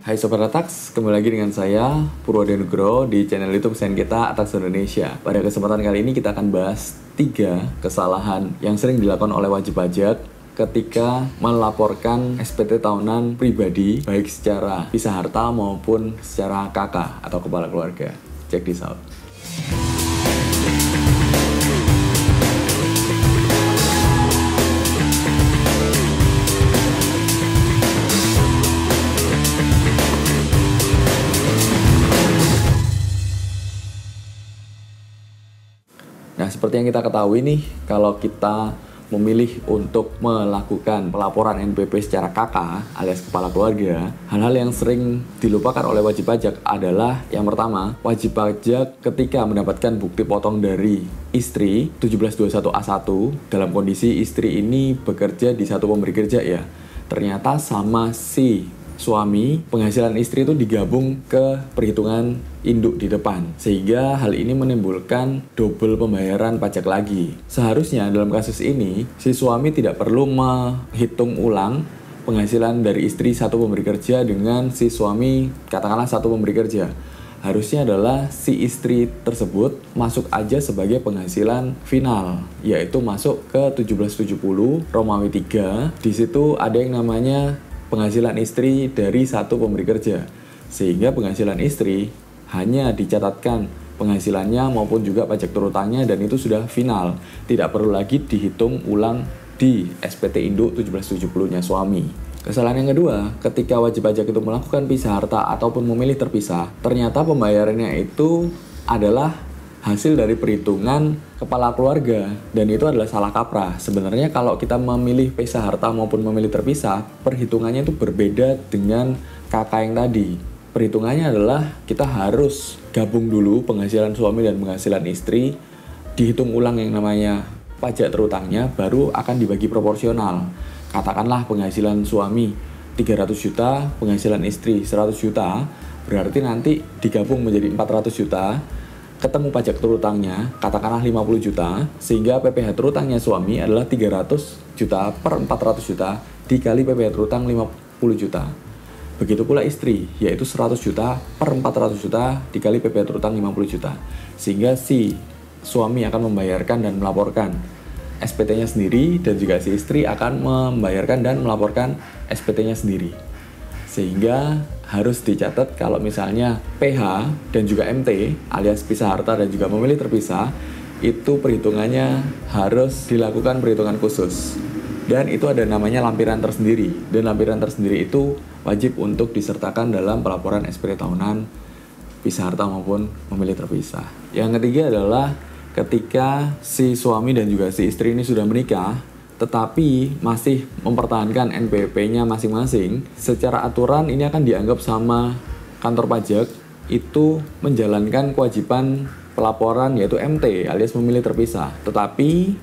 Hai Sobat Atax, kembali lagi dengan saya Purwodenugro di channel YouTube channel kita Atax Indonesia. Pada kesempatan kali ini kita akan bahas 3 kesalahan yang sering dilakukan oleh wajib pajak ketika melaporkan SPT tahunan pribadi, baik secara pisah harta maupun secara KK atau kepala keluarga. Check this out. Nah, seperti yang kita ketahui nih, kalau kita memilih untuk melakukan pelaporan NPP secara KK alias kepala keluarga, hal-hal yang sering dilupakan oleh wajib pajak adalah yang pertama, wajib pajak ketika mendapatkan bukti potong dari istri 1721A1 dalam kondisi istri ini bekerja di satu pemberi kerja ya. Ternyata sama si suami, penghasilan istri itu digabung ke perhitungan induk di depan, sehingga hal ini menimbulkan double pembayaran pajak lagi. Seharusnya dalam kasus ini, si suami tidak perlu menghitung ulang penghasilan dari istri satu pemberi kerja dengan si suami, katakanlah satu pemberi kerja. Harusnya adalah si istri tersebut masuk aja sebagai penghasilan final, yaitu masuk ke 1770 Romawi 3. Di situ ada yang namanya penghasilan istri dari satu pemberi kerja, sehingga penghasilan istri hanya dicatatkan penghasilannya maupun juga pajak turutangnya dan itu sudah final, tidak perlu lagi dihitung ulang di SPT Induk 1770-nya suami. Kesalahan yang kedua, ketika wajib pajak itu melakukan pisah harta ataupun memilih terpisah, ternyata pembayarannya itu adalah hasil dari perhitungan kepala keluarga dan itu adalah salah kaprah. Sebenarnya kalau kita memilih pisah harta maupun memilih terpisah, perhitungannya itu berbeda dengan kakak yang tadi. Perhitungannya adalah kita harus gabung dulu penghasilan suami dan penghasilan istri, dihitung ulang yang namanya pajak terutangnya, baru akan dibagi proporsional. Katakanlah penghasilan suami 300 juta, penghasilan istri 100 juta, berarti nanti digabung menjadi 400 juta, ketemu pajak terutangnya, katakanlah 50 juta, sehingga PPh terutangnya suami adalah 300 juta per 400 juta dikali PPh terutang 50 juta. Begitu pula istri, yaitu 100 juta per 400 juta dikali PPh terutang 50 juta. Sehingga si suami akan membayarkan dan melaporkan SPT-nya sendiri dan juga si istri akan membayarkan dan melaporkan SPT-nya sendiri. Sehingga harus dicatat kalau misalnya PH dan juga MT alias pisah harta dan juga memilih terpisah, itu perhitungannya harus dilakukan perhitungan khusus. Dan itu ada namanya lampiran tersendiri. Dan lampiran tersendiri itu wajib untuk disertakan dalam pelaporan SPT tahunan pisah harta maupun memilih terpisah. Yang ketiga adalah ketika si suami dan juga si istri ini sudah menikah, tetapi masih mempertahankan NPWP-nya masing-masing, secara aturan ini akan dianggap sama kantor pajak itu menjalankan kewajiban pelaporan yaitu MT alias memilih terpisah. Tetapi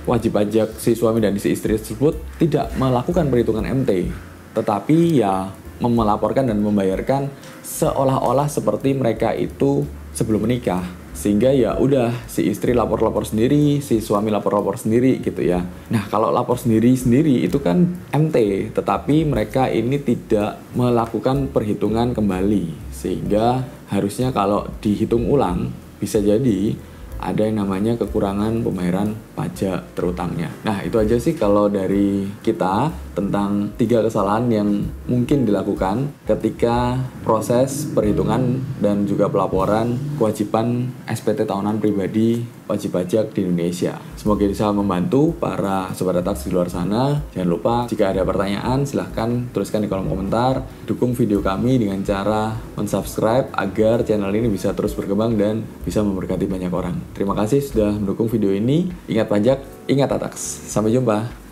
wajib pajak si suami dan si istri tersebut tidak melakukan perhitungan MT, tetapi ya melaporkan dan membayarkan seolah-olah seperti mereka itu sebelum menikah. Sehingga ya udah si istri lapor-lapor sendiri, si suami lapor-lapor sendiri gitu ya. Nah, kalau lapor sendiri-sendiri itu kan MT, tetapi mereka ini tidak melakukan perhitungan kembali. Sehingga harusnya kalau dihitung ulang bisa jadi ada yang namanya kekurangan pembayaran pajak terutangnya. Nah, itu aja sih kalau dari kita tentang 3 kesalahan yang mungkin dilakukan ketika proses perhitungan dan juga pelaporan kewajiban SPT tahunan pribadi wajib pajak di Indonesia. Semoga bisa membantu para sobat Atax di luar sana. Jangan lupa jika ada pertanyaan silahkan tuliskan di kolom komentar. Dukung video kami dengan cara mensubscribe agar channel ini bisa terus berkembang dan bisa memberkati banyak orang. Terima kasih sudah mendukung video ini. Ingat pajak, ingat Atax. Sampai jumpa.